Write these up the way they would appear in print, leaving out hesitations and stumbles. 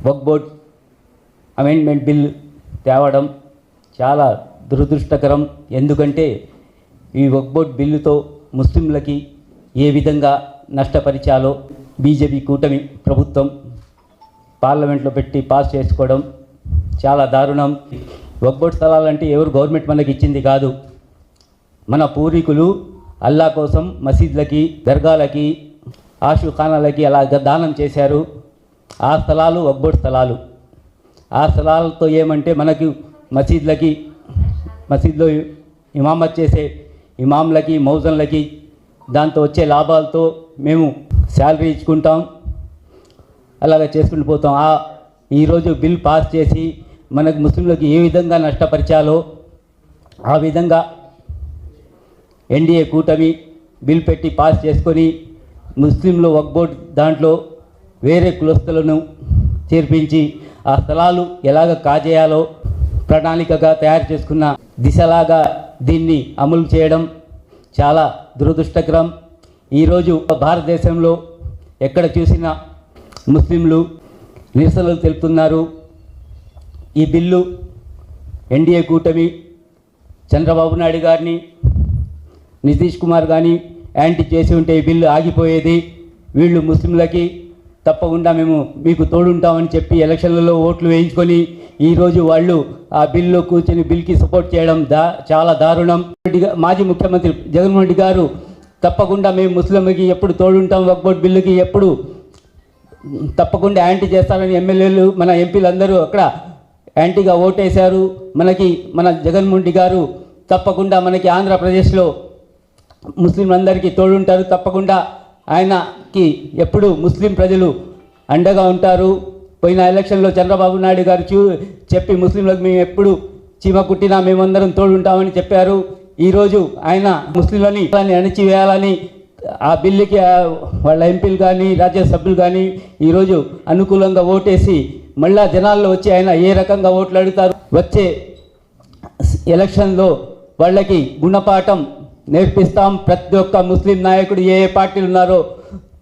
వక్ఫ్ board amendment bill తేవడం చాలా దురదృష్టకరం. ఎందుకంటే ఈ వక్ఫ్ బోర్డ్ బిల్లుతో ముస్లింలకి ఏ విధంగా నష్టపరిచాలో బీజేపీ కూటమి ప్రభుత్వం పార్లమెంట్లో పెట్టి పాస్ చేసుకోవడం చాలా దారుణం. వక్ఫ్ బోర్డ్ స్థలాలంటే ఎవరు గవర్నమెంట్ మనకి ఇచ్చింది కాదు. మన పూర్వీకులు అల్లా కోసం మసీద్లకి, దర్గాలకి, ఆషుఖానాలకి అలా దానం చేశారు. ఆ స్థలాలు వక్ఫ్ బోర్డ్ స్థలాలు. ఆ స్థలాలతో ఏమంటే మనకు మసీద్లో ఇమామత్ చేసే ఇమాంలకి, మౌజన్లకి దాంతో వచ్చే లాభాలతో మేము శాలరీ ఇచ్చుకుంటాం, అలాగ చేసుకుంటూ పోతాం. ఈరోజు బిల్ పాస్ చేసి మనకు ముస్లింలకు ఏ విధంగా నష్టపరిచాలో ఆ విధంగా ఎన్డీఏ కూటమి బిల్ పెట్టి పాస్ చేసుకొని ముస్లింలు వక్ఫ్ బోర్డ్ దాంట్లో వేరే కులస్తులను చేర్పించి ఆ స్థలాలు ఎలాగ కాజేయాలో ప్రణాళికగా తయారు చేసుకున్న దిశలాగా దీన్ని అమలు చేయడం చాలా దురదృష్టకరం. ఈరోజు భారతదేశంలో ఎక్కడ చూసినా ముస్లింలు నిరసనలు తెలుపుతున్నారు. ఈ బిల్లు ఎన్డీఏ కూటమి చంద్రబాబు నాయుడు గారిని, నితీష్ కుమార్ కానీ యాంటీ చేసి ఉంటే ఈ బిల్లు ఆగిపోయేది. వీళ్ళు ముస్లింలకి తప్పకుండా మేము మీకు తోడుంటామని చెప్పి ఎలక్షన్లలో ఓట్లు వేయించుకొని ఈరోజు వాళ్ళు ఆ బిల్లు కూర్చొని బిల్కి సపోర్ట్ చేయడం చాలా దారుణం. మాజీ ముఖ్యమంత్రి జగన్మోహన్ రెడ్డి గారు తప్పకుండా మేము ముస్లింలకి ఎప్పుడు తోడుంటాం, వక్ఫ్ బోర్డ్ బిల్లుకి ఎప్పుడు తప్పకుండా యాంటీ చేస్తారని ఎమ్మెల్యేలు, మన ఎంపీలు అందరూ అక్కడ యాంటీగా ఓటేశారు. మన జగన్మోహన్ రెడ్డి గారు తప్పకుండా మనకి ఆంధ్రప్రదేశ్లో ముస్లింలందరికీ తోడుంటారు. తప్పకుండా ఆయనకి ఎప్పుడు ముస్లిం ప్రజలు అండగా ఉంటారు. పోయిన ఎలక్షన్లో చంద్రబాబు నాయుడు గారు చెప్పి ముస్లింలకు మేము ఎప్పుడు చీమ కుట్టినా మేమందరం తోడుంటామని చెప్పారు. ఈరోజు ఆయన ముస్లింలని అణచివేయాలని ఆ బిల్లుకి వాళ్ళ ఎంపీలు కానీ రాజ్యసభ్యులు కానీ ఈరోజు అనుకూలంగా ఓటేసి మళ్ళా జనాల్లో వచ్చి ఆయన ఏ రకంగా ఓట్లు అడుగుతారు. వచ్చే ఎలక్షన్లో వాళ్ళకి గుణపాఠం నేర్పిస్తాం. ప్రతి ఒక్క ముస్లిం నాయకుడు ఏ పార్టీలు ఉన్నారో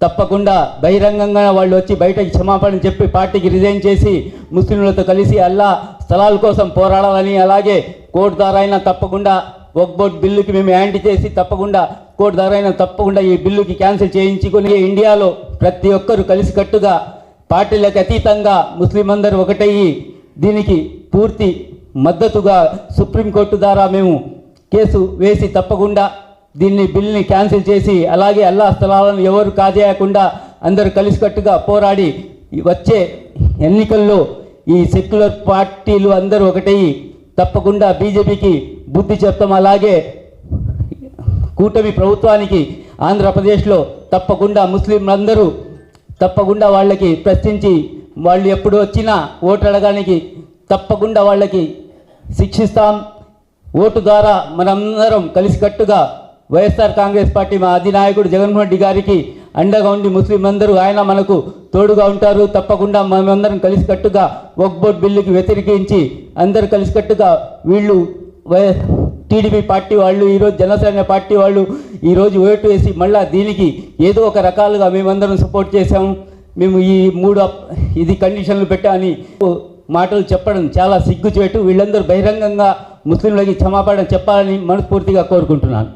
తప్పకుండా బహిరంగంగా వాళ్ళు వచ్చి బయటకి క్షమాపణ చెప్పి పార్టీకి రిజైన్ చేసి ముస్లింలతో కలిసి అల్లా స్థలాల కోసం పోరాడాలని, అలాగే కోర్టు ద్వారా అయినా తప్పకుండా వక్ఫ్ బోర్డ్ బిల్లుకి మేము యాంటీ చేసి తప్పకుండా కోర్టు ద్వారా అయినా తప్పకుండా ఈ బిల్లుకి క్యాన్సిల్ చేయించుకొని ఇండియాలో ప్రతి ఒక్కరు కలిసికట్టుగా పార్టీలకు అతీతంగా ముస్లిం అందరూ ఒకటయ్యి దీనికి పూర్తి మద్దతుగా సుప్రీంకోర్టు ద్వారా మేము కేసు వేసి తప్పకుండా బిల్ని క్యాన్సిల్ చేసి అలాగే అల్లా స్థలాలను ఎవరు కాజేయకుండా అందరూ కలిసికట్టుగా పోరాడి వచ్చే ఎన్నికల్లో ఈ సెక్యులర్ పార్టీలు అందరూ ఒకటయ్యి తప్పకుండా బీజేపీకి బుద్ధి చెప్తాం. అలాగే కూటమి ప్రభుత్వానికి ఆంధ్రప్రదేశ్లో తప్పకుండా ముస్లింలందరూ తప్పకుండా వాళ్ళకి ప్రశ్నించి వాళ్ళు ఎప్పుడు వచ్చినా ఓటు అడగడానికి తప్పకుండా వాళ్ళకి శిక్షిస్తాం. ఓటు ద్వారా మనందరం కలిసికట్టుగా వైఎస్ఆర్ కాంగ్రెస్ పార్టీ మా అధినాయకుడు జగన్మోహన్ రెడ్డి గారికి అండగా ఉండి ముస్లిం అందరూ ఆయన మనకు తోడుగా ఉంటారు. తప్పకుండా మేమందరం కలిసికట్టుగా వక్ఫ్ బోర్డ్ బిల్లుకి వ్యతిరేకించి అందరూ కలిసికట్టుగా వీళ్ళు టీడీపీ పార్టీ వాళ్ళు, ఈరోజు జనసేన పార్టీ వాళ్ళు ఈరోజు ఓటు వేసి మళ్ళీ దీనికి ఏదో ఒక రకాలుగా మేమందరం సపోర్ట్ చేసాము. మేము ఈ ఇది కండిషన్లు పెట్టామని మాటలు చెప్పడం చాలా సిగ్గుచేటు. వీళ్ళందరూ బహిరంగంగా ముస్లింలకి క్షమాపణ చెప్పాలని మనస్ఫూర్తిగా కోరుకుంటున్నాను.